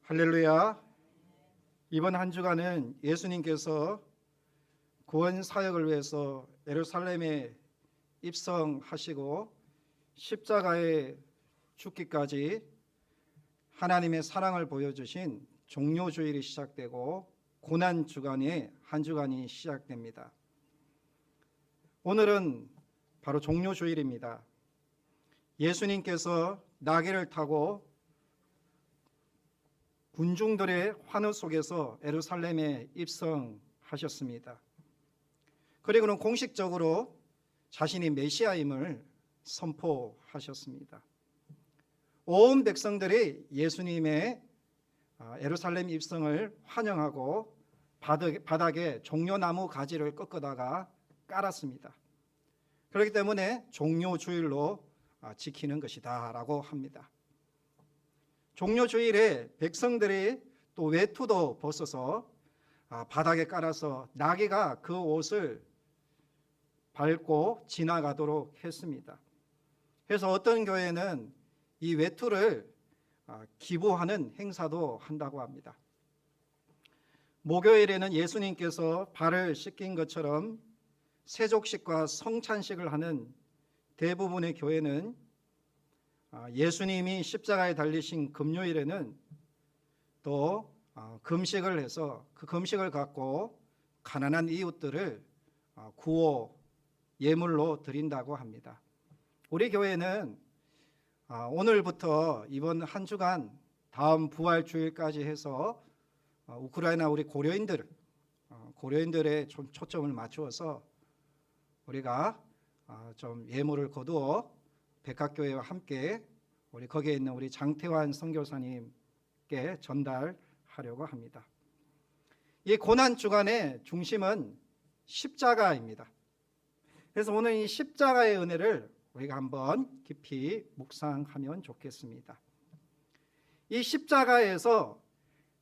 할렐루야. 이번 한 주간은 예수님께서 구원 사역을 위해서 예루살렘에 입성하시고 십자가에 죽기까지 하나님의 사랑을 보여주신 종료주일이 시작되고 고난 주간의 한 주간이 시작됩니다. 오늘은 바로 종료주일입니다. 예수님께서 나귀를 타고 군중들의 환호 속에서 예루살렘에 입성하셨습니다. 그리고는 공식적으로 자신이 메시아임을 선포하셨습니다. 온 백성들이 예수님의 예루살렘 입성을 환영하고 바닥에 종려나무 가지를 꺾어다가 깔았습니다. 그렇기 때문에 종료주일로 지키는 것이다 라고 합니다. 종료주일에 백성들이 또 외투도 벗어서 바닥에 깔아서 나귀가 그 옷을 밟고 지나가도록 했습니다. 그래서 어떤 교회는 이 외투를 기부하는 행사도 한다고 합니다. 목요일에는 예수님께서 발을 씻긴 것처럼 세족식과 성찬식을 하는 대부분의 교회는 예수님이 십자가에 달리신 금요일에는 또 금식을 해서 그 금식을 갖고 가난한 이웃들을 구호 예물로 드린다고 합니다. 우리 교회는 오늘부터 이번 한 주간 다음 부활주일까지 해서 우크라이나 우리 고려인들의 좀 초점을 맞추어서 우리가 좀 예물을 거두어 백학교회와 함께 우리 거기에 있는 우리 장태환 선교사님께 전달하려고 합니다. 이 고난 주간의 중심은 십자가입니다. 그래서 오늘 이 십자가의 은혜를 우리가 한번 깊이 묵상하면 좋겠습니다. 이 십자가에서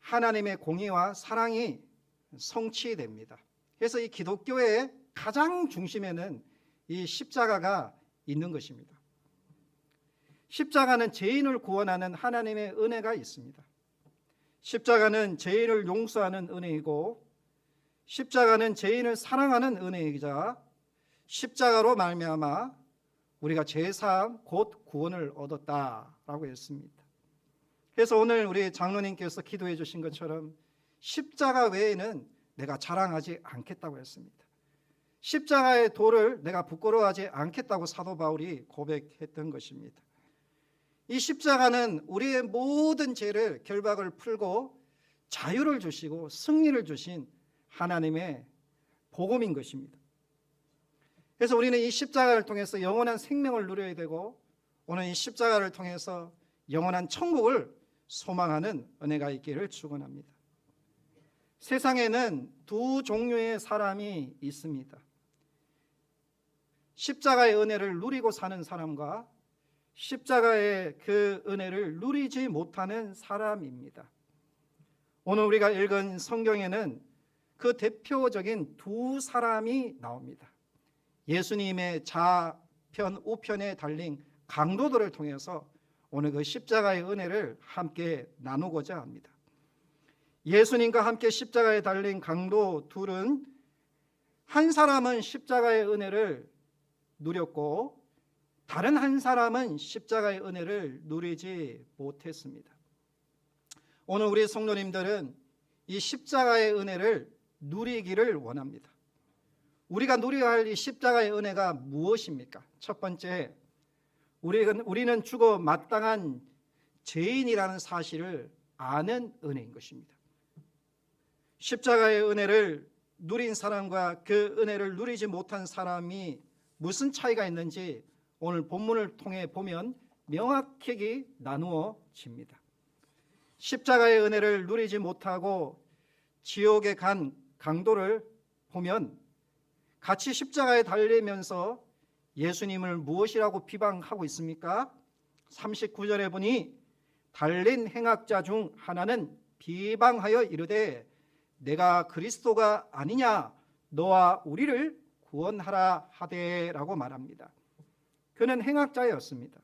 하나님의 공의와 사랑이 성취됩니다. 그래서 이 기독교의 가장 중심에는 이 십자가가 있는 것입니다. 십자가는 죄인을 구원하는 하나님의 은혜가 있습니다. 십자가는 죄인을 용서하는 은혜이고 십자가는 죄인을 사랑하는 은혜이자 십자가로 말미암아 우리가 죄사함 곧 구원을 얻었다라고 했습니다. 그래서 오늘 우리 장로님께서 기도해 주신 것처럼 십자가 외에는 내가 자랑하지 않겠다고 했습니다. 십자가의 도를 내가 부끄러워하지 않겠다고 사도 바울이 고백했던 것입니다. 이 십자가는 우리의 모든 죄를 결박을 풀고 자유를 주시고 승리를 주신 하나님의 복음인 것입니다. 그래서 우리는 이 십자가를 통해서 영원한 생명을 누려야 되고 오늘 이 십자가를 통해서 영원한 천국을 소망하는 은혜가 있기를 축원합니다. 세상에는 두 종류의 사람이 있습니다. 십자가의 은혜를 누리고 사는 사람과 십자가의 그 은혜를 누리지 못하는 사람입니다. 오늘 우리가 읽은 성경에는 그 대표적인 두 사람이 나옵니다. 예수님의 좌편 우편에 달린 강도들을 통해서 오늘 그 십자가의 은혜를 함께 나누고자 합니다. 예수님과 함께 십자가에 달린 강도 둘은 한 사람은 십자가의 은혜를 누렸고 다른 한 사람은 십자가의 은혜를 누리지 못했습니다. 오늘 우리 성도님들은 이 십자가의 은혜를 누리기를 원합니다. 우리가 누려야 할 이 십자가의 은혜가 무엇입니까? 첫 번째, 우리는 죽어 마땅한 죄인이라는 사실을 아는 은혜인 것입니다. 십자가의 은혜를 누린 사람과 그 은혜를 누리지 못한 사람이 무슨 차이가 있는지 오늘 본문을 통해 보면 명확히 나누어집니다. 십자가의 은혜를 누리지 못하고 지옥에 간 강도를 보면 같이 십자가에 달리면서 예수님을 무엇이라고 비방하고 있습니까? 39절에 보니 달린 행악자 중 하나는 비방하여 이르되 내가 그리스도가 아니냐 너와 우리를 구원하라 하되라고 말합니다. 그는 행악자였습니다.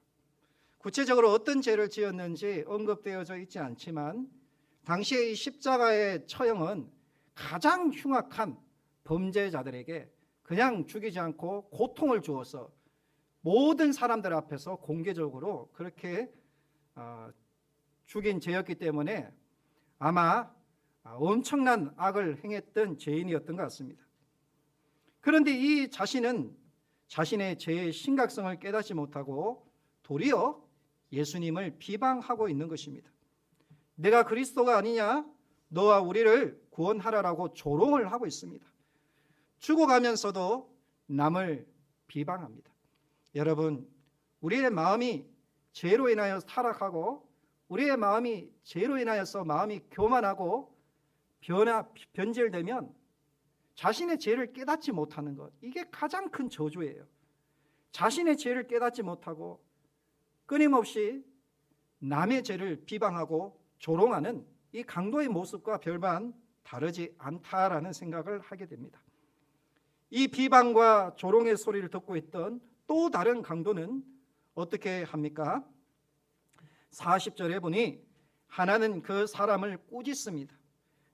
구체적으로 어떤 죄를 지었는지 언급되어져 있지 않지만 당시의 이 십자가의 처형은 가장 흉악한 범죄자들에게 그냥 죽이지 않고 고통을 주어서 모든 사람들 앞에서 공개적으로 그렇게 죽인 죄였기 때문에 아마 엄청난 악을 행했던 죄인이었던 것 같습니다. 그런데 이 자신은 자신의 죄의 심각성을 깨닫지 못하고 도리어 예수님을 비방하고 있는 것입니다. 내가 그리스도가 아니냐? 너와 우리를 구원하라라고 조롱을 하고 있습니다. 죽어가면서도 남을 비방합니다. 여러분, 우리의 마음이 죄로 인하여 타락하고 우리의 마음이 죄로 인하여서 마음이 교만하고 변질되면 자신의 죄를 깨닫지 못하는 것, 이게 가장 큰 저주예요. 자신의 죄를 깨닫지 못하고 끊임없이 남의 죄를 비방하고 조롱하는 이 강도의 모습과 별반 다르지 않다라는 생각을 하게 됩니다. 이 비방과 조롱의 소리를 듣고 있던 또 다른 강도는 어떻게 합니까? 40절에 보니 하나는 그 사람을 꾸짖습니다.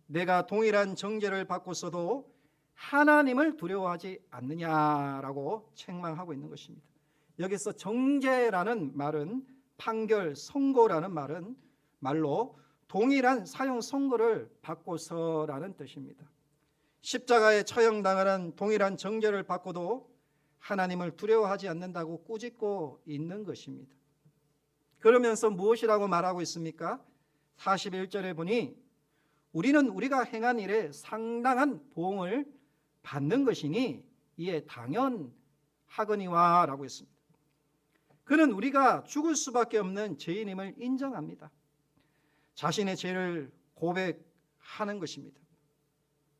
내가 동일한 정죄를 받고서도 하나님을 두려워하지 않느냐라고 책망하고 있는 것입니다. 여기서 정죄라는 말은 판결, 선고라는 말로 동일한 사형 선고를 받고서라는 뜻입니다. 십자가에 처형당하는 동일한 정죄를 받고도 하나님을 두려워하지 않는다고 꾸짖고 있는 것입니다. 그러면서 무엇이라고 말하고 있습니까? 41절에 보니 우리는 우리가 행한 일에 상당한 보응을 받는 것이니 이에 당연하거니와 라고 했습니다. 그는 우리가 죽을 수밖에 없는 죄인임을 인정합니다. 자신의 죄를 고백하는 것입니다.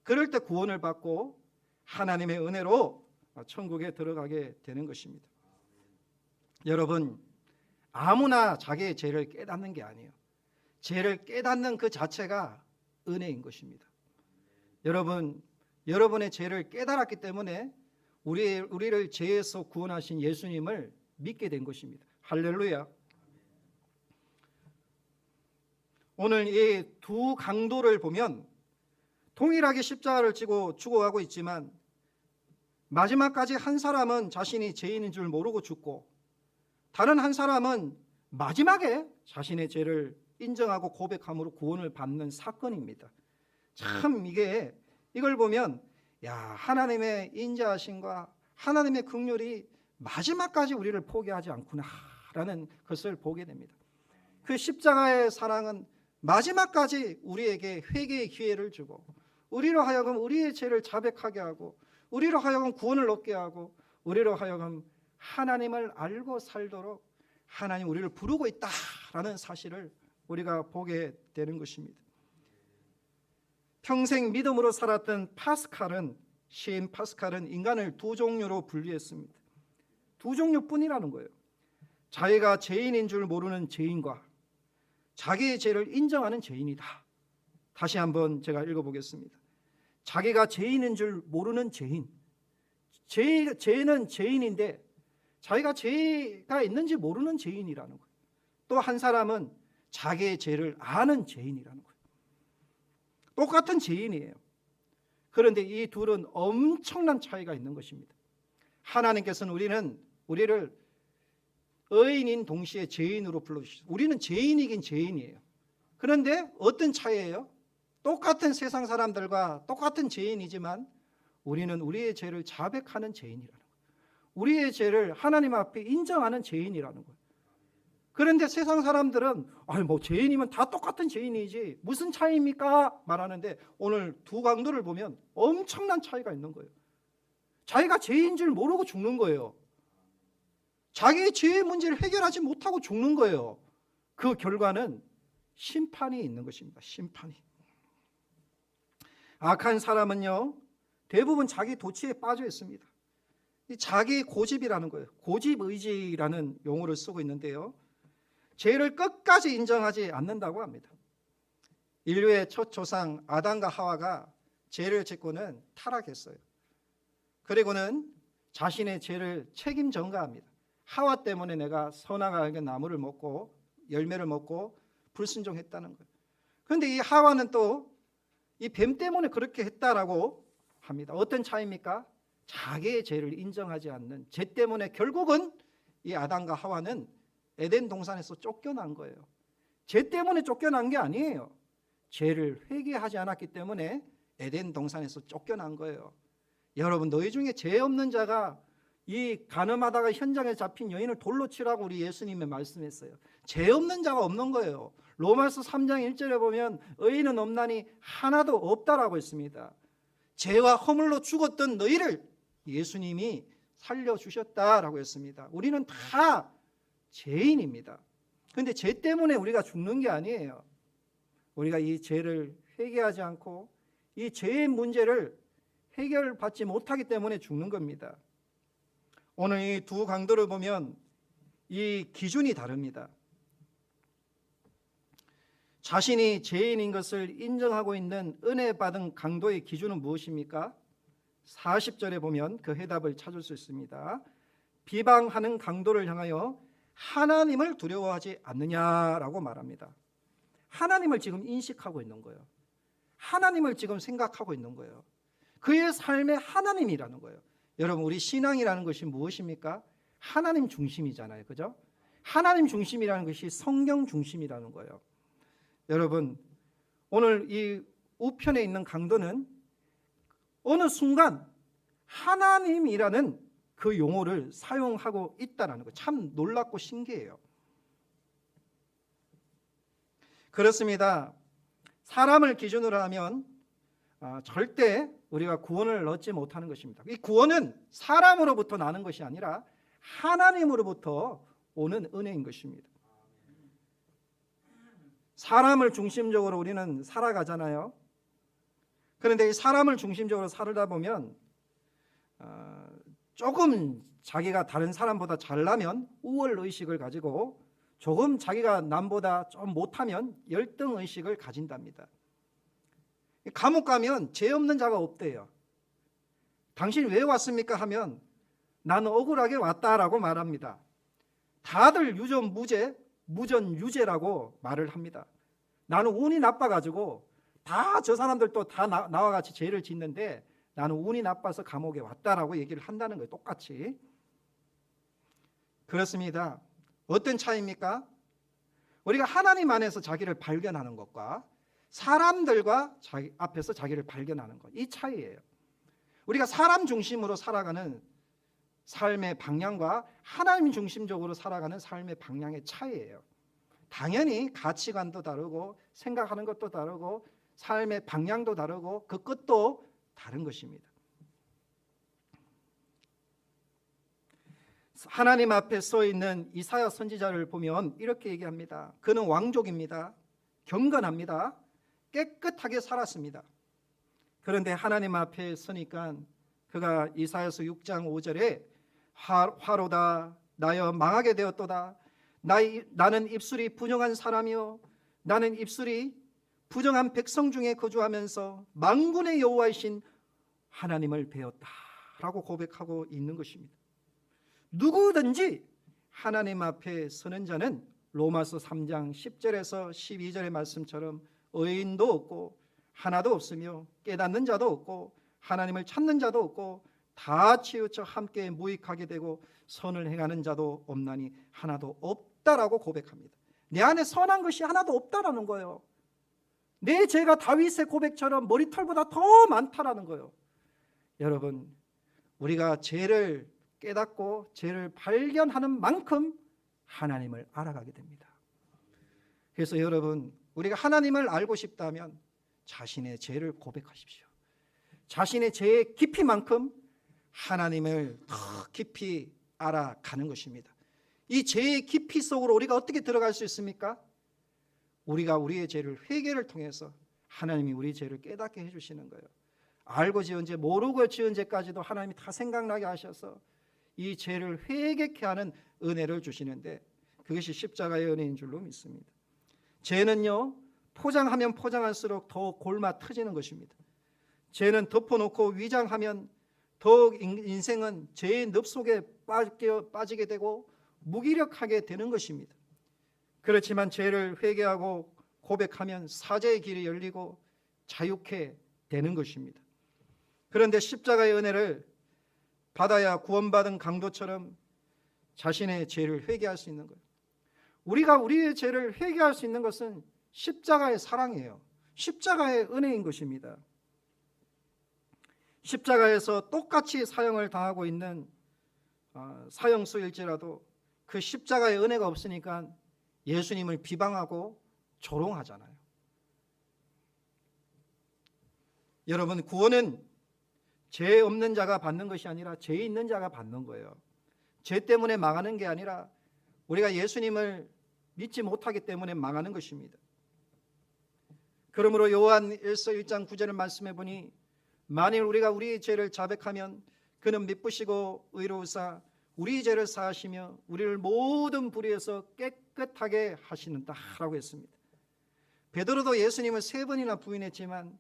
그럴 때 구원을 받고 하나님의 은혜로 천국에 들어가게 되는 것입니다. 여러분, 아무나 자기의 죄를 깨닫는 게 아니에요. 죄를 깨닫는 그 자체가 은혜인 것입니다. 여러분, 여러분의 죄를 깨달았기 때문에 우리를 죄에서 구원하신 예수님을 믿게 된 것입니다. 할렐루야. 오늘 이 두 강도를 보면 동일하게 십자가를 지고 죽어가고 있지만 마지막까지 한 사람은 자신이 죄인인 줄 모르고 죽고 다른 한 사람은 마지막에 자신의 죄를 인정하고 고백함으로 구원을 받는 사건입니다. 참 이걸 보면 하나님의 인자하심과 하나님의 긍휼이 마지막까지 우리를 포기하지 않구나라는 것을 보게 됩니다. 그 십자가의 사랑은 마지막까지 우리에게 회개의 기회를 주고 우리로 하여금 우리의 죄를 자백하게 하고 우리로 하여금 구원을 얻게 하고 우리로 하여금 하나님을 알고 살도록 하나님 우리를 부르고 있다라는 사실을 우리가 보게 되는 것입니다. 평생 믿음으로 살았던 시인 파스칼은 인간을 두 종류로 분류했습니다. 두 종류뿐이라는 거예요. 자기가 죄인인 줄 모르는 죄인과 자기의 죄를 인정하는 죄인이다. 다시 한번 제가 읽어보겠습니다. 자기가 죄인인 줄 모르는 죄인. 죄는 죄인인데 자기가 죄가 있는지 모르는 죄인이라는 거예요. 또 한 사람은 자기의 죄를 아는 죄인이라는 거예요. 똑같은 죄인이에요. 그런데 이 둘은 엄청난 차이가 있는 것입니다. 하나님께서는 우리를 의인인 동시에 죄인으로 불러주시죠. 우리는 죄인이긴 죄인이에요. 그런데 어떤 차이예요? 똑같은 세상 사람들과 똑같은 죄인이지만 우리는 우리의 죄를 자백하는 죄인이라는 거예요. 우리의 죄를 하나님 앞에 인정하는 죄인이라는 거예요. 그런데 세상 사람들은 죄인이면 다 똑같은 죄인이지 무슨 차이입니까? 말하는데 오늘 두 강도를 보면 엄청난 차이가 있는 거예요. 자기가 죄인 줄 모르고 죽는 거예요. 자기의 죄의 문제를 해결하지 못하고 죽는 거예요. 그 결과는 심판이 있는 것입니다. 심판이. 악한 사람은요 대부분 자기 도취에 빠져 있습니다. 이 자기 고집이라는 거예요. 고집의지라는 용어를 쓰고 있는데요, 죄를 끝까지 인정하지 않는다고 합니다. 인류의 첫 조상 아담과 하와가 죄를 짓고는 타락했어요. 그리고는 자신의 죄를 책임 전가합니다. 하와 때문에 내가 선악을 알게 나무를 먹고 열매를 먹고 불순종했다는 거예요. 그런데 이 하와는 또 이 뱀 때문에 그렇게 했다라고 합니다. 어떤 차이입니까? 자기의 죄를 인정하지 않는 죄 때문에 결국은 이 아담과 하와는 에덴 동산에서 쫓겨난 거예요. 죄 때문에 쫓겨난 게 아니에요. 죄를 회개하지 않았기 때문에 에덴 동산에서 쫓겨난 거예요. 여러분, 너희 중에 죄 없는 자가 이 간음하다가 현장에 잡힌 여인을 돌로 치라고 우리 예수님이 말씀했어요. 죄 없는 자가 없는 거예요. 로마서 3장 1절에 보면 의인은 없나니 하나도 없다라고 했습니다. 죄와 허물로 죽었던 너희를 예수님이 살려주셨다라고 했습니다. 우리는 다 죄인입니다. 그런데 죄 때문에 우리가 죽는 게 아니에요. 우리가 이 죄를 회개하지 않고 이 죄의 문제를 해결받지 못하기 때문에 죽는 겁니다. 오늘 이 두 강도를 보면 이 기준이 다릅니다. 자신이 죄인인 것을 인정하고 있는 은혜 받은 강도의 기준은 무엇입니까? 40절에 보면 그 해답을 찾을 수 있습니다. 비방하는 강도를 향하여 하나님을 두려워하지 않느냐라고 말합니다. 하나님을 지금 인식하고 있는 거예요. 하나님을 지금 생각하고 있는 거예요. 그의 삶에 하나님이라는 거예요. 여러분, 우리 신앙이라는 것이 무엇입니까? 하나님 중심이잖아요. 그죠? 하나님 중심이라는 것이 성경 중심이라는 거예요. 여러분, 오늘 이 우편에 있는 강도는 어느 순간 하나님이라는 그 용어를 사용하고 있다는 거 참 놀랍고 신기해요. 그렇습니다. 사람을 기준으로 하면 절대 우리가 구원을 얻지 못하는 것입니다. 이 구원은 사람으로부터 나는 것이 아니라 하나님으로부터 오는 은혜인 것입니다. 사람을 중심적으로 우리는 살아가잖아요. 그런데 이 사람을 중심적으로 살다 보면 조금 자기가 다른 사람보다 잘나면 우월의식을 가지고 조금 자기가 남보다 좀 못하면 열등의식을 가진답니다. 감옥 가면 죄 없는 자가 없대요. 당신 왜 왔습니까? 하면 나는 억울하게 왔다라고 말합니다. 다들 유전무죄, 무전유죄라고 말을 합니다. 나는 운이 나빠가지고 다 저 사람들도 다 나와 같이 죄를 짓는데 나는 운이 나빠서 감옥에 왔다라고 얘기를 한다는 거예요. 똑같이. 그렇습니다. 어떤 차이입니까? 우리가 하나님 안에서 자기를 발견하는 것과 사람들과 자기 앞에서 자기를 발견하는 것, 이 차이예요. 우리가 사람 중심으로 살아가는 삶의 방향과 하나님 중심적으로 살아가는 삶의 방향의 차이예요. 당연히 가치관도 다르고 생각하는 것도 다르고 삶의 방향도 다르고 그 끝도 다른 것입니다. 하나님 앞에 서 있는 이사야 선지자를 보면 이렇게 얘기합니다. 그는 왕족입니다. 경건합니다. 깨끗하게 살았습니다. 그런데 하나님 앞에 서니까 그가 이사야서 6장 5절에 화로다 나여 망하게 되었도다. 나는 입술이 부정한 사람이요 나는 입술이 부정한 백성 중에 거주하면서 만군의 여호와이신 하나님을 배웠다라고 고백하고 있는 것입니다. 누구든지 하나님 앞에 서는 자는 로마서 3장 10절에서 12절의 말씀처럼 의인도 없고 하나도 없으며 깨닫는 자도 없고 하나님을 찾는 자도 없고 다 치우쳐 함께 무익하게 되고 선을 행하는 자도 없나니 하나도 없다라고 고백합니다. 내 안에 선한 것이 하나도 없다라는 거예요. 내 죄가 다윗의 고백처럼 머리털보다 더 많다라는 거예요. 여러분, 우리가 죄를 깨닫고 죄를 발견하는 만큼 하나님을 알아가게 됩니다. 그래서 여러분, 우리가 하나님을 알고 싶다면 자신의 죄를 고백하십시오. 자신의 죄의 깊이만큼 하나님을 더 깊이 알아가는 것입니다. 이 죄의 깊이 속으로 우리가 어떻게 들어갈 수 있습니까? 우리가 우리의 죄를 회개를 통해서 하나님이 우리 죄를 깨닫게 해주시는 거예요. 알고 지은 죄, 모르고 지은 죄까지도 하나님이 다 생각나게 하셔서 이 죄를 회개케 하는 은혜를 주시는데 그것이 십자가의 은혜인 줄로 믿습니다. 죄는요, 포장하면 포장할수록 더 골마 터지는 것입니다. 죄는 덮어놓고 위장하면 더욱 인생은 죄의 늪 속에 빠지게 되고 무기력하게 되는 것입니다. 그렇지만 죄를 회개하고 고백하면 사죄의 길이 열리고 자유케 되는 것입니다. 그런데 십자가의 은혜를 받아야 구원받은 강도처럼 자신의 죄를 회개할 수 있는 거예요. 우리가 우리의 죄를 회개할 수 있는 것은 십자가의 사랑이에요. 십자가의 은혜인 것입니다. 십자가에서 똑같이 사형을 당하고 있는 사형수일지라도 그 십자가의 은혜가 없으니까 예수님을 비방하고 조롱하잖아요. 여러분, 구원은 죄 없는 자가 받는 것이 아니라 죄 있는 자가 받는 거예요. 죄 때문에 망하는 게 아니라 우리가 예수님을 믿지 못하기 때문에 망하는 것입니다. 그러므로 요한 1서 1장 9절을 말씀해 보니 만일 우리가 우리의 죄를 자백하면 그는 미쁘시고 의로우사 우리 죄를 사하시며 우리를 모든 불의에서 깨끗하게 하시는다라고 했습니다. 베드로도 예수님을 3번이나 부인했지만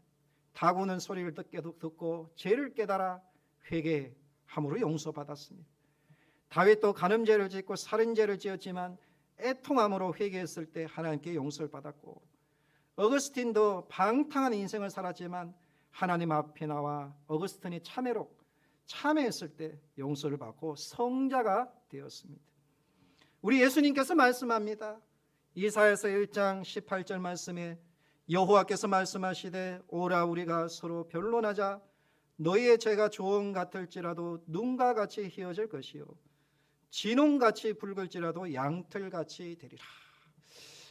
다구는 소리를 듣고 죄를 깨달아 회개함으로 용서받았습니다. 다윗도 간음죄를 짓고 살인죄를 지었지만 애통함으로 회개했을 때 하나님께 용서를 받았고, 어거스틴도 방탕한 인생을 살았지만 하나님 앞에 나와 어거스틴이 참회했을 때 용서를 받고 성자가 되었습니다. 우리 예수님께서 말씀합니다. 이사야서 1장 18절 말씀에 여호와께서 말씀하시되 오라 우리가 서로 변론하자 너희의 죄가 조금 같을지라도 눈과 같이 희어질 것이요 진홍같이 붉을지라도 양털같이 되리라.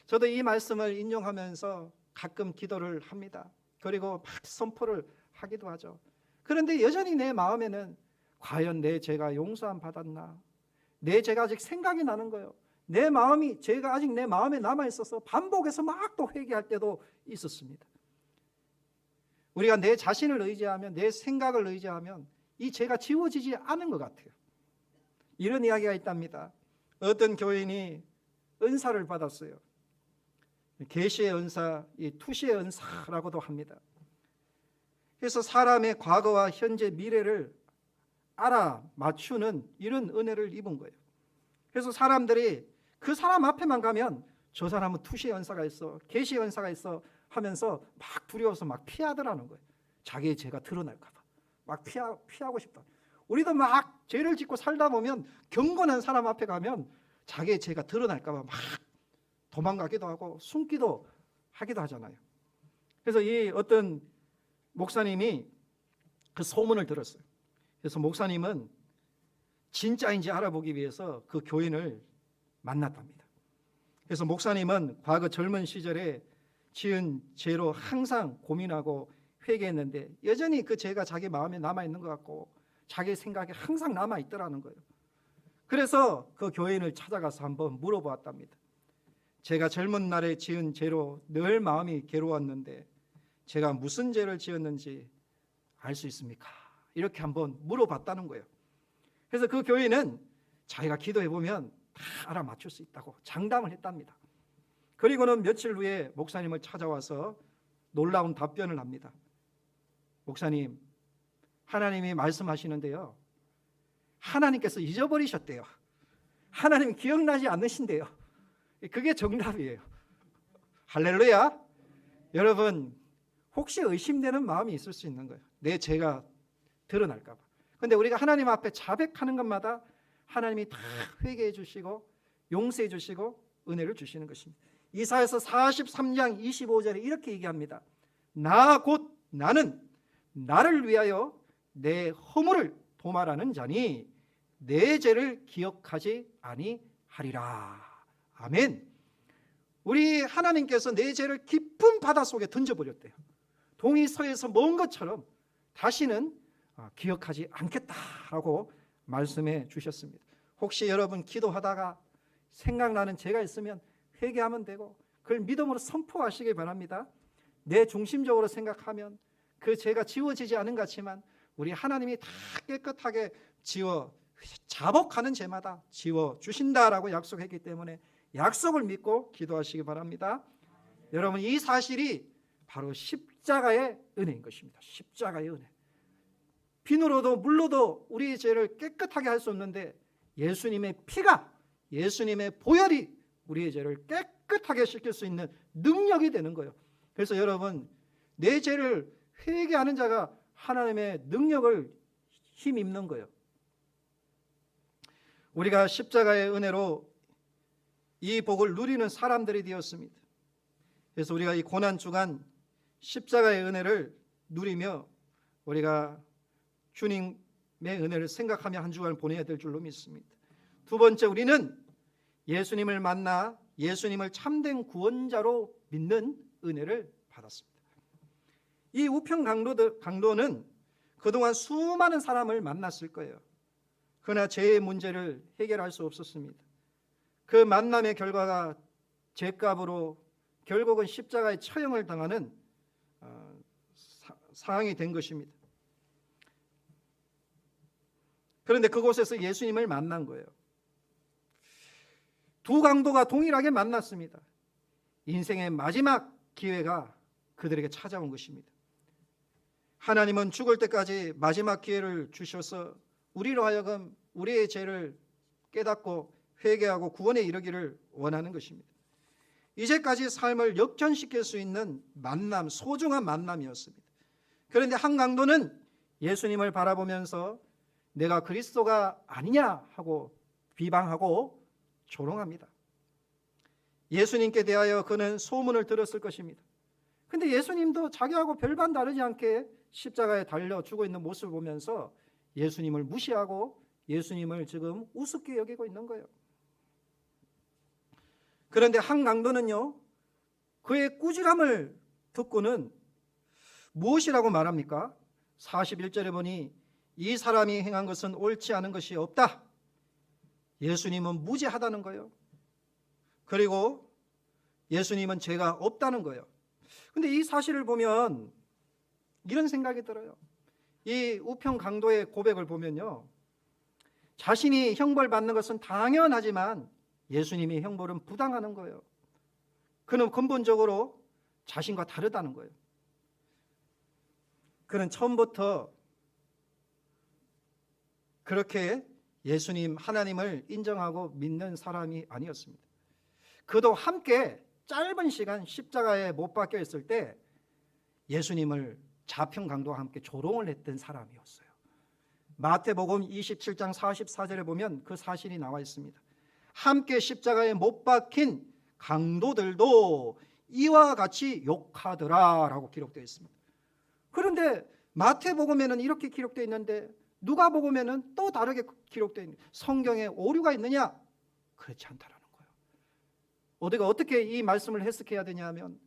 저도 이 말씀을 인용하면서 가끔 기도를 합니다. 그리고 막 선포를 하기도 하죠. 그런데 여전히 내 마음에는 과연 내 죄가 용서함 받았나? 내 죄가 아직 생각이 나는 거예요. 내 마음이 죄가 아직 내 마음에 남아 있어서 반복해서 막 또 회개할 때도 있었습니다. 우리가 내 자신을 의지하면, 내 생각을 의지하면 이 죄가 지워지지 않은 것 같아요. 이런 이야기가 있답니다. 어떤 교인이 은사를 받았어요. 계시의 은사, 이 투시의 은사라고도 합니다. 그래서 사람의 과거와 현재, 미래를 알아맞추는 이런 은혜를 입은 거예요. 그래서 사람들이 그 사람 앞에만 가면 저 사람은 투시의 은사가 있어, 계시의 은사가 있어 하면서 막 두려워서 막 피하더라는 거예요. 자기의 죄가 드러날까 봐 막 피하고 싶다. 우리도 막 죄를 짓고 살다 보면 경건한 사람 앞에 가면 자기의 죄가 드러날까 봐 막 도망가기도 하고 숨기도 하기도 하잖아요. 그래서 이 어떤 목사님이 그 소문을 들었어요. 그래서 목사님은 진짜인지 알아보기 위해서 그 교인을 만났답니다. 그래서 목사님은 과거 젊은 시절에 지은 죄로 항상 고민하고 회개했는데 여전히 그 죄가 자기 마음에 남아있는 것 같고 자기 생각에 항상 남아있더라는 거예요. 그래서 그 교인을 찾아가서 한번 물어보았답니다. 제가 젊은 날에 지은 죄로 늘 마음이 괴로웠는데 제가 무슨 죄를 지었는지 알 수 있습니까? 이렇게 한번 물어봤다는 거예요. 그래서 그 교인은 자기가 기도해보면 다 알아맞힐 수 있다고 장담을 했답니다. 그리고는 며칠 후에 목사님을 찾아와서 놀라운 답변을 합니다. 목사님, 하나님이 말씀하시는데요, 하나님께서 잊어버리셨대요. 하나님 기억나지 않으신대요. 그게 정답이에요. 할렐루야. 여러분, 혹시 의심되는 마음이 있을 수 있는 거예요. 내 죄가 드러날까 봐. 그런데 우리가 하나님 앞에 자백하는 것마다 하나님이 다 회개해 주시고 용서해 주시고 은혜를 주시는 것입니다. 이사야서 43장 25절에 이렇게 얘기합니다. 나 곧 나는 나를 위하여 내 허물을 도말하는 자니 내 죄를 기억하지 아니하리라. 아멘. 우리 하나님께서 내 죄를 깊은 바다 속에 던져버렸대요. 동이 서에서 먼 것처럼 다시는 기억하지 않겠다라고 말씀해 주셨습니다. 혹시 여러분 기도하다가 생각나는 죄가 있으면 회개하면 되고 그걸 믿음으로 선포하시기 바랍니다. 내 중심적으로 생각하면 그 죄가 지워지지 않은 것 같지만 우리 하나님이 다 깨끗하게 자복하는 죄마다 지워주신다라고 약속했기 때문에 약속을 믿고 기도하시기 바랍니다. 여러분, 이 사실이 바로 십자가의 은혜인 것입니다. 십자가의 은혜. 비누로도 물로도 우리의 죄를 깨끗하게 할 수 없는데 예수님의 피가, 예수님의 보혈이 우리의 죄를 깨끗하게 깨끗하게 씻길 수 있는 능력이 되는 거예요. 그래서 여러분, 내 죄를 회개하는 자가 하나님의 능력을 힘입는 거예요. 우리가 십자가의 은혜로 이 복을 누리는 사람들이 되었습니다. 그래서 우리가 이 고난 주간 십자가의 은혜를 누리며 우리가 주님의 은혜를 생각하며 한 주간을 보내야 될 줄로 믿습니다. 두 번째, 우리는 예수님을 만나 예수님을 참된 구원자로 믿는 은혜를 받았습니다. 이 우편 강도는 그동안 수많은 사람을 만났을 거예요. 그러나 죄의 문제를 해결할 수 없었습니다. 그 만남의 결과가 죄값으로 결국은 십자가의 처형을 당하는 상황이 된 것입니다. 그런데 그곳에서 예수님을 만난 거예요. 두 강도가 동일하게 만났습니다. 인생의 마지막 기회가 그들에게 찾아온 것입니다. 하나님은 죽을 때까지 마지막 기회를 주셔서 우리로 하여금 우리의 죄를 깨닫고 회개하고 구원에 이르기를 원하는 것입니다. 이제까지 삶을 역전시킬 수 있는 만남, 소중한 만남이었습니다. 그런데 한 강도는 예수님을 바라보면서 내가 그리스도가 아니냐 하고 비방하고 조롱합니다. 예수님께 대하여 그는 소문을 들었을 것입니다. 근데 예수님도 자기하고 별반 다르지 않게 십자가에 달려 죽어 있는 모습을 보면서 예수님을 무시하고 예수님을 지금 우습게 여기고 있는 거예요. 그런데 한 강도는요, 그의 꾸지람을 듣고는 무엇이라고 말합니까? 41절에 보니 이 사람이 행한 것은 옳지 않은 것이 없다. 예수님은 무죄하다는 거예요. 그리고 예수님은 죄가 없다는 거예요. 근데 이 사실을 보면 이런 생각이 들어요. 이 우편 강도의 고백을 보면요, 자신이 형벌받는 것은 당연하지만 예수님이 형벌은 부당하는 거예요. 그는 근본적으로 자신과 다르다는 거예요. 그는 처음부터 그렇게 예수님, 하나님을 인정하고 믿는 사람이 아니었습니다. 그도 함께 짧은 시간 십자가에 못 박혀 있을 때 예수님을 좌편 강도와 함께 조롱을 했던 사람이었어요. 마태복음 27장 44절에 보면 그 사실이 나와 있습니다. 함께 십자가에 못 박힌 강도들도 이와 같이 욕하더라 라고 기록되어 있습니다. 그런데 마태복음에는 이렇게 기록되어 있는데 누가복음에는 또 다르게 기록되어 있는, 성경에 오류가 있느냐? 그렇지 않다라는 거예요. 우리가 어떻게 이 말씀을 해석해야 되냐면,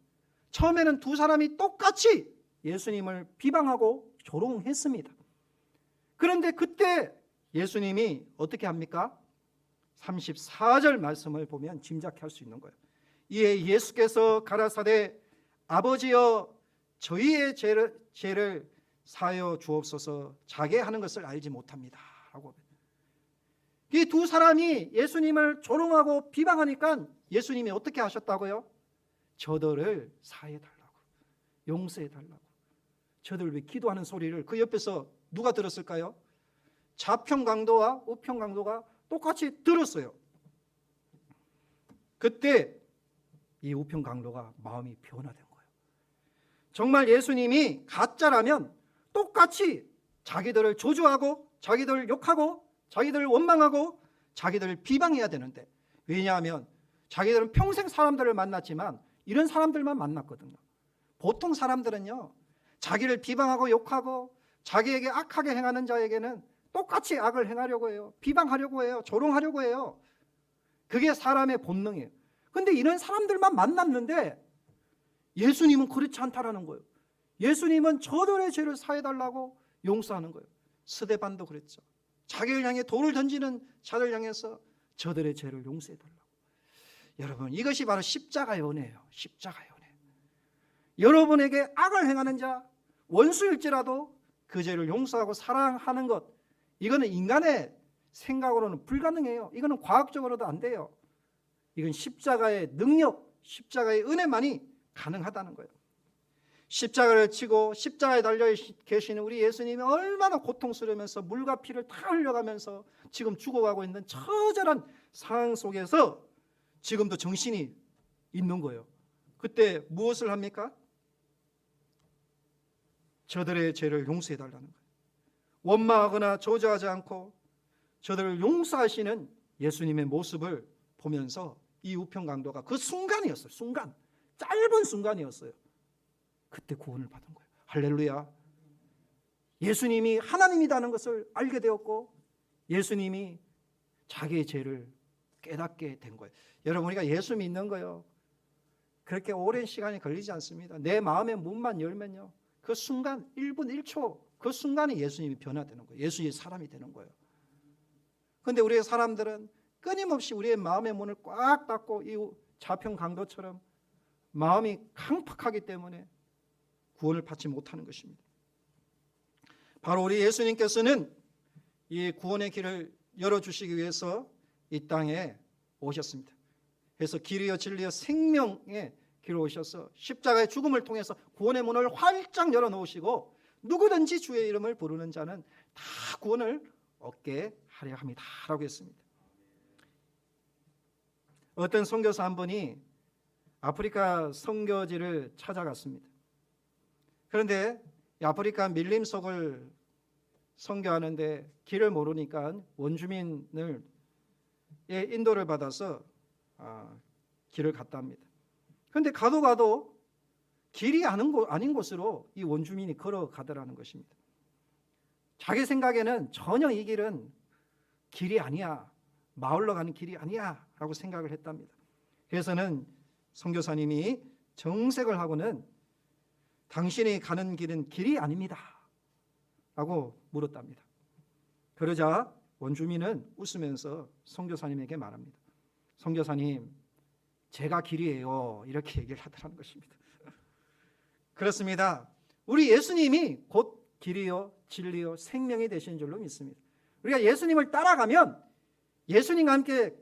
처음에는 두 사람이 똑같이 예수님을 비방하고 조롱했습니다. 그런데 그때 예수님이 어떻게 합니까? 34절 말씀을 보면 짐작할 수 있는 거예요. 이에 예수께서 가라사대 아버지여 저희의 죄를 사하여 주옵소서, 자게 하는 것을 알지 못합니다 라고. 이 두 사람이 예수님을 조롱하고 비방하니까 예수님이 어떻게 하셨다고요? 저들을 사해달라고, 용서해달라고. 저들 왜 기도하는 소리를 그 옆에서 누가 들었을까요? 좌편 강도와 우편 강도가 똑같이 들었어요. 그때 이 우편 강도가 마음이 변화된 거예요. 정말 예수님이 가짜라면 똑같이 자기들을 저주하고 자기들을 욕하고 자기들을 원망하고 자기들을 비방해야 되는데, 왜냐하면 자기들은 평생 사람들을 만났지만 이런 사람들만 만났거든요. 보통 사람들은요, 자기를 비방하고 욕하고 자기에게 악하게 행하는 자에게는 똑같이 악을 행하려고 해요. 비방하려고 해요. 조롱하려고 해요. 그게 사람의 본능이에요. 근데 이런 사람들만 만났는데 예수님은 그렇지 않다라는 거예요. 예수님은 저들의 죄를 사해달라고 용서하는 거예요. 스데반도 그랬죠. 자기를 향해 돌을 던지는 자들 향해서 저들의 죄를 용서해달라고. 여러분, 이것이 바로 십자가의 은혜예요. 십자가의 은혜. 여러분에게 악을 행하는 자, 원수일지라도 그 죄를 용서하고 사랑하는 것, 이거는 인간의 생각으로는 불가능해요. 이거는 과학적으로도 안 돼요. 이건 십자가의 능력, 십자가의 은혜만이 가능하다는 거예요. 십자가를 치고 십자가에 달려 계시는 우리 예수님이 얼마나 고통스러우면서 물과 피를 다 흘려가면서 지금 죽어가고 있는 처절한 상황 속에서 지금도 정신이 있는 거예요. 그때 무엇을 합니까? 저들의 죄를 용서해 달라는 거예요. 원망하거나 저주하지 않고 저들을 용서하시는 예수님의 모습을 보면서 이 우편 강도가 그 순간이었어요. 짧은 순간이었어요. 그때 구원을 받은 거예요. 할렐루야. 예수님이 하나님이라는 것을 알게 되었고 예수님이 자기의 죄를 깨닫게 된 거예요. 여러분, 우리가 예수 믿는 거요, 그렇게 오랜 시간이 걸리지 않습니다. 내 마음의 문만 열면요, 그 순간 1분 1초 그 순간에 예수님이 변화되는 거예요. 예수의 사람이 되는 거예요. 그런데 우리의 사람들은 끊임없이 우리의 마음의 문을 꽉 닫고 이 좌편 강도처럼 마음이 강팍하기 때문에 구원을 받지 못하는 것입니다. 바로 우리 예수님께서는 이 구원의 길을 열어주시기 위해서 이 땅에 오셨습니다. 그래서 길이요 진리요 생명의 길로 오셔서 십자가의 죽음을 통해서 구원의 문을 활짝 열어놓으시고 누구든지 주의 이름을 부르는 자는 다 구원을 얻게 하려 합니다 라고 했습니다. 어떤 선교사 한 분이 아프리카 선교지를 찾아갔습니다. 그런데 아프리카 밀림속을 선교하는데 길을 모르니까 원주민을 인도를 받아서 길을 갔다 합니다. 그런데 가도 길이 아닌 곳으로 이 원주민이 걸어가더라는 것입니다. 자기 생각에는 전혀 이 길은 길이 아니야, 마을로 가는 길이 아니야 라고 생각을 했답니다. 그래서는 선교사님이 정색을 하고는 당신이 가는 길은 길이 아닙니다 라고 물었답니다. 그러자 원주민은 웃으면서 선교사님에게 말합니다. 선교사님, 제가 길이에요 이렇게 얘기를 하더라는 것입니다. 그렇습니다. 우리 예수님이 곧 길이요 진리요 생명이 되신 줄로 믿습니다. 우리가 예수님을 따라가면 예수님과 함께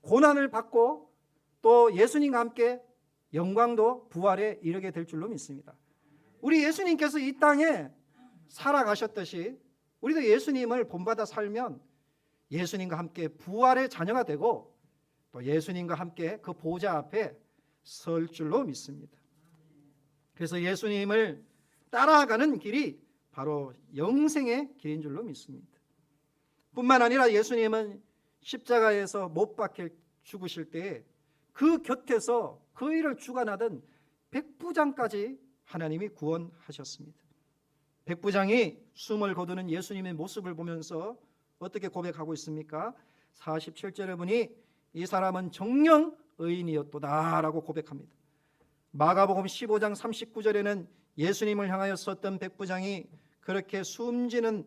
고난을 받고 또 예수님과 함께 영광도 부활에 이르게 될 줄로 믿습니다. 우리 예수님께서 이 땅에 살아가셨듯이 우리도 예수님을 본받아 살면 예수님과 함께 부활의 자녀가 되고 또 예수님과 함께 그 보좌 앞에 설 줄로 믿습니다. 그래서 예수님을 따라가는 길이 바로 영생의 길인 줄로 믿습니다. 뿐만 아니라 예수님은 십자가에서 못 박혀 죽으실 때 그 곁에서 그 일을 주관하던 백부장까지 하나님이 구원하셨습니다. 백부장이 숨을 거두는 예수님의 모습을 보면서 어떻게 고백하고 있습니까? 47절에 보니 이 사람은 정녕 의인이었도다 라고 고백합니다. 마가복음 15장 39절에는 예수님을 향하여 섰던 백부장이 그렇게 숨지는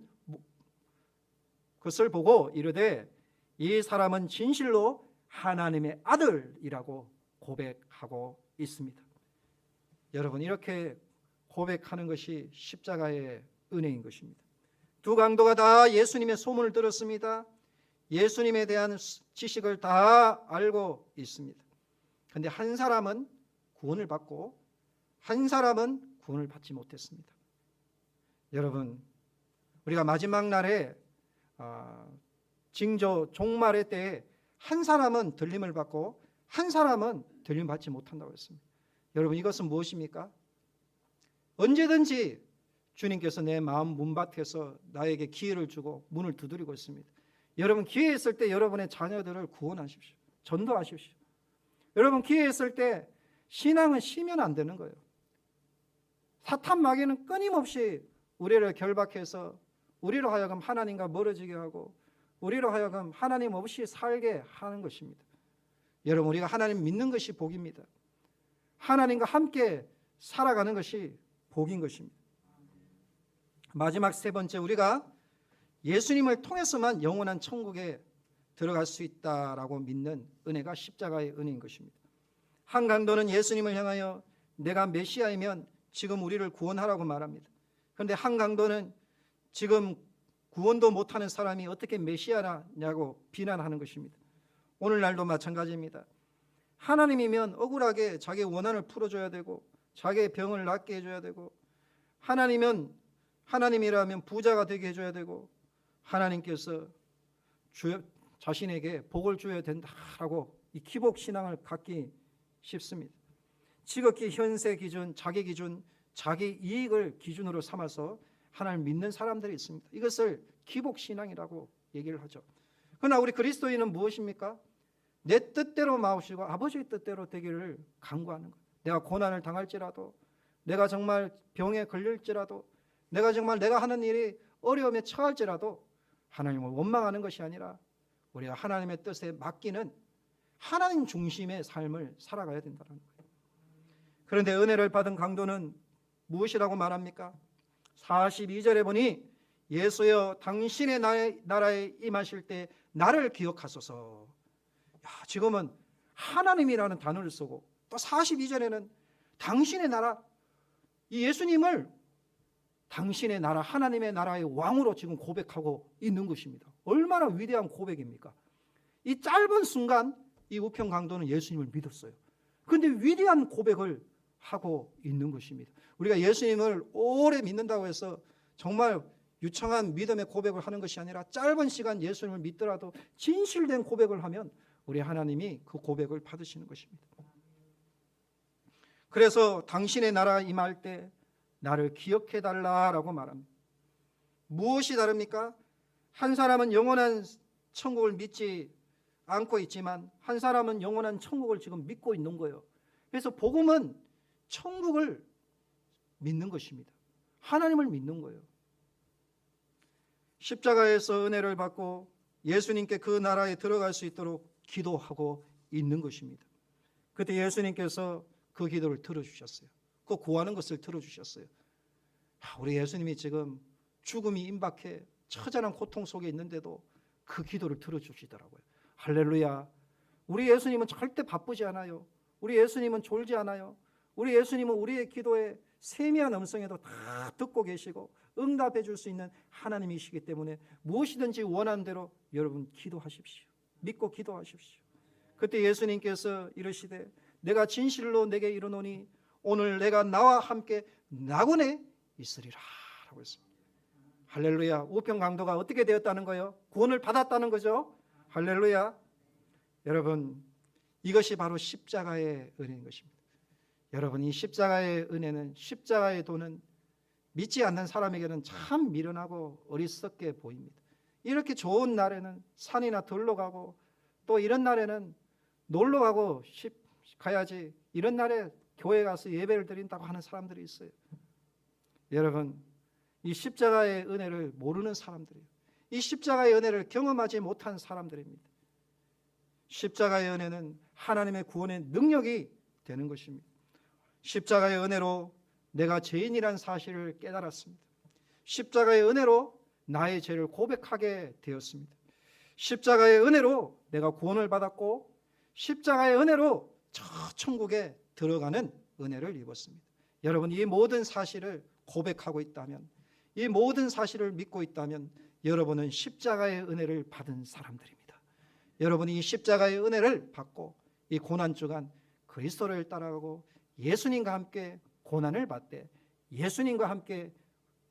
것을 보고 이르되 이 사람은 진실로 하나님의 아들이라고 고백하고 있습니다. 여러분, 이렇게 고백하는 것이 십자가의 은혜인 것입니다. 두 강도가 다 예수님의 소문을 들었습니다. 예수님에 대한 지식을 다 알고 있습니다. 그런데 한 사람은 구원을 받고 한 사람은 구원을 받지 못했습니다. 여러분, 우리가 마지막 날에 징조 종말의 때에 한 사람은 들림을 받고 한 사람은 들림 받지 못한다고 했습니다. 여러분, 이것은 무엇입니까? 언제든지 주님께서 내 마음 문밭에서 나에게 기회를 주고 문을 두드리고 있습니다. 여러분, 기회 있을 때 여러분의 자녀들을 구원하십시오. 전도하십시오. 여러분, 기회 있을 때 신앙은 쉬면 안 되는 거예요. 사탄 마귀는 끊임없이 우리를 결박해서 우리로 하여금 하나님과 멀어지게 하고 우리로 하여금 하나님 없이 살게 하는 것입니다. 여러분, 우리가 하나님 믿는 것이 복입니다. 하나님과 함께 살아가는 것이 복인 것입니다. 마지막 세 번째, 우리가 예수님을 통해서만 영원한 천국에 들어갈 수 있다라고 믿는 은혜가 십자가의 은혜인 것입니다. 한 강도는 예수님을 향하여 내가 메시아이면 지금 우리를 구원하라고 말합니다. 그런데 한 강도는 지금 구원도 못하는 사람이 어떻게 메시아냐고 비난하는 것입니다. 오늘날도 마찬가지입니다. 하나님이면 억울하게 자기의 원한을 풀어줘야 되고 자기의 병을 낫게 해줘야 되고 하나님이라면 부자가 되게 해줘야 되고 하나님께서 자신에게 복을 줘야 된다라고 이 기복 신앙을 갖기 싶습니다. 지극히 현세 기준, 자기 기준, 자기 이익을 기준으로 삼아서 하나님을 믿는 사람들이 있습니다. 이것을 기복신앙이라고 얘기를 하죠. 그러나 우리 그리스도인은 무엇입니까? 내 뜻대로 마시고 아버지의 뜻대로 되기를 간구하는 것. 내가 고난을 당할지라도, 내가 정말 병에 걸릴지라도, 내가 정말 내가 하는 일이 어려움에 처할지라도 하나님을 원망하는 것이 아니라 우리가 하나님의 뜻에 맡기는 하나님 중심의 삶을 살아가야 된다는 거예요. 그런데 은혜를 받은 강도는 무엇이라고 말합니까? 42절에 보니 예수여 당신의 나라에 임하실 때 나를 기억하소서. 지금은 하나님이라는 단어를 쓰고 또 42절에는 당신의 나라, 이 예수님을 당신의 나라, 하나님의 나라의 왕으로 지금 고백하고 있는 것입니다. 얼마나 위대한 고백입니까? 이 짧은 순간 이 우편 강도는 예수님을 믿었어요. 그런데 위대한 고백을 하고 있는 것입니다. 우리가 예수님을 오래 믿는다고 해서 정말 유창한 믿음의 고백을 하는 것이 아니라 짧은 시간 예수님을 믿더라도 진실된 고백을 하면 우리 하나님이 그 고백을 받으시는 것입니다. 그래서 당신의 나라 임할 때 나를 기억해 달라라고 말합니다. 무엇이 다릅니까? 한 사람은 영원한 천국을 믿지 않고 있지만 한 사람은 영원한 천국을 지금 믿고 있는 거예요. 그래서 복음은 천국을 믿는 것입니다. 하나님을 믿는 거예요. 십자가에서 은혜를 받고 예수님께 그 나라에 들어갈 수 있도록 기도하고 있는 것입니다. 그때 예수님께서 그 기도를 들어주셨어요. 그 구하는 것을 들어주셨어요. 우리 예수님이 지금 죽음이 임박해 처절한 고통 속에 있는데도 그 기도를 들어주시더라고요. 할렐루야. 우리 예수님은 절대 바쁘지 않아요. 우리 예수님은 졸지 않아요. 우리 예수님은 우리의 기도에 세미한 음성에도 다 듣고 계시고 응답해 줄 수 있는 하나님이시기 때문에 무엇이든지 원하는 대로 여러분 기도하십시오. 믿고 기도하십시오. 그때 예수님께서 이르시되 내가 진실로 내게 이르노니 오늘 내가 나와 함께 낙원에 있으리라 라고 했습니다. 할렐루야. 우편 강도가 어떻게 되었다는 거예요? 구원을 받았다는 거죠. 할렐루야. 여러분, 이것이 바로 십자가의 은혜인 것입니다. 여러분, 이 십자가의 은혜는, 십자가의 도는 믿지 않는 사람에게는 참 미련하고 어리석게 보입니다. 이렇게 좋은 날에는 산이나 들러 가고 또 이런 날에는 놀러 가고 가야지, 이런 날에 교회 가서 예배를 드린다고 하는 사람들이 있어요. 여러분, 이 십자가의 은혜를 모르는 사람들이에요. 이 십자가의 은혜를 경험하지 못한 사람들입니다. 십자가의 은혜는 하나님의 구원의 능력이 되는 것입니다. 십자가의 은혜로 내가 죄인이란 사실을 깨달았습니다. 십자가의 은혜로 나의 죄를 고백하게 되었습니다. 십자가의 은혜로 내가 구원을 받았고 십자가의 은혜로 저 천국에 들어가는 은혜를 입었습니다. 여러분, 이 모든 사실을 고백하고 있다면, 이 모든 사실을 믿고 있다면 여러분은 십자가의 은혜를 받은 사람들입니다. 여러분이 이 십자가의 은혜를 받고 이 고난주간 그리스도를 따라가고 예수님과 함께 고난을 받되 예수님과 함께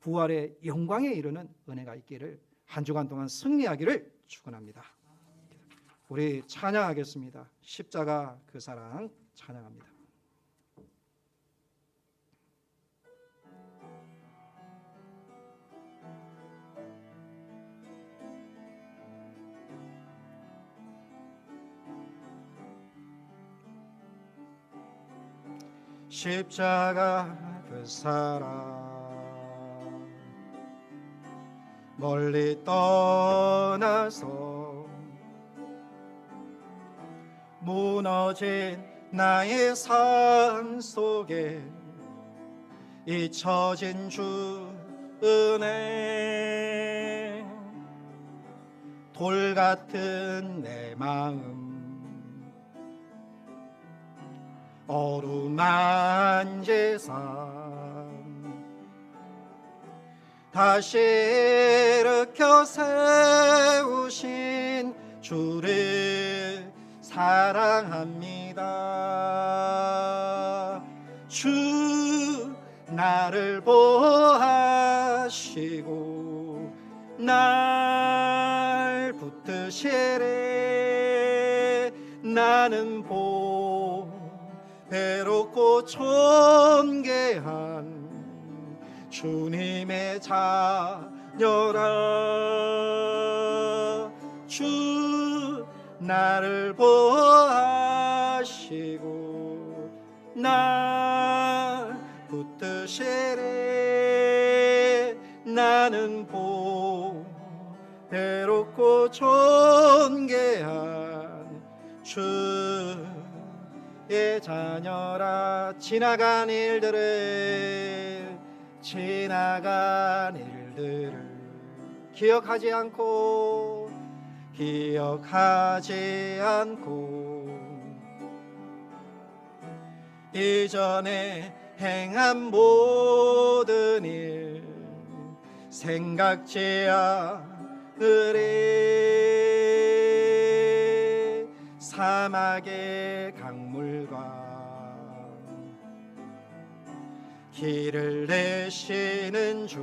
부활의 영광에 이르는 은혜가 있기를 한 주간 동안 승리하기를 축원합니다. 우리 찬양하겠습니다. 십자가 그 사랑 찬양합니다. 십자가 그 사랑 멀리 떠나서 무너진 나의 삶 속에 잊혀진 주 은혜 돌 같은 내 마음 어루만질 삶 다시 일으켜 세우신 주를 사랑합니다. 주 나를 보호하시고 날 붙드시래 나는 배롭고 존귀한 주님의 자녀라. 주 나를 보호하시고 날 붙드시래. 나는 배롭고 존귀한 주의 자녀라. 지나간 일들을 기억하지 않고 이전에 행한 모든 일 생각지 않으리. 사막의 강물과 길을 내시는 주,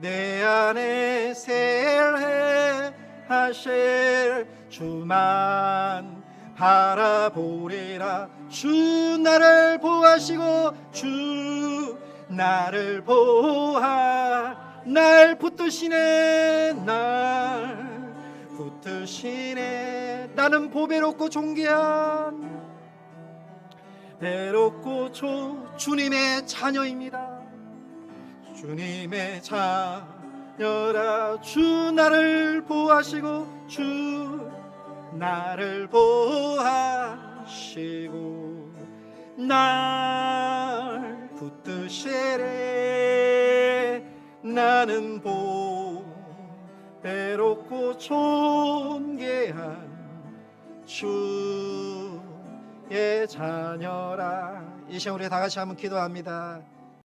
내 안에 세일해 하실 주만 바라보리라. 주 나를 보호하시고 주 나를 보호하 날 붙드시네. 나는 보배롭고 존귀한 배롭고 주님의 자녀입니다. 주님의 자녀라. 주 나를 보호하시고 주 나를 보호하시고 날 붙드시래. 나는 배롭고 존귀한 주의 자녀라. 이 시간 우리 다 같이 한번 기도합니다.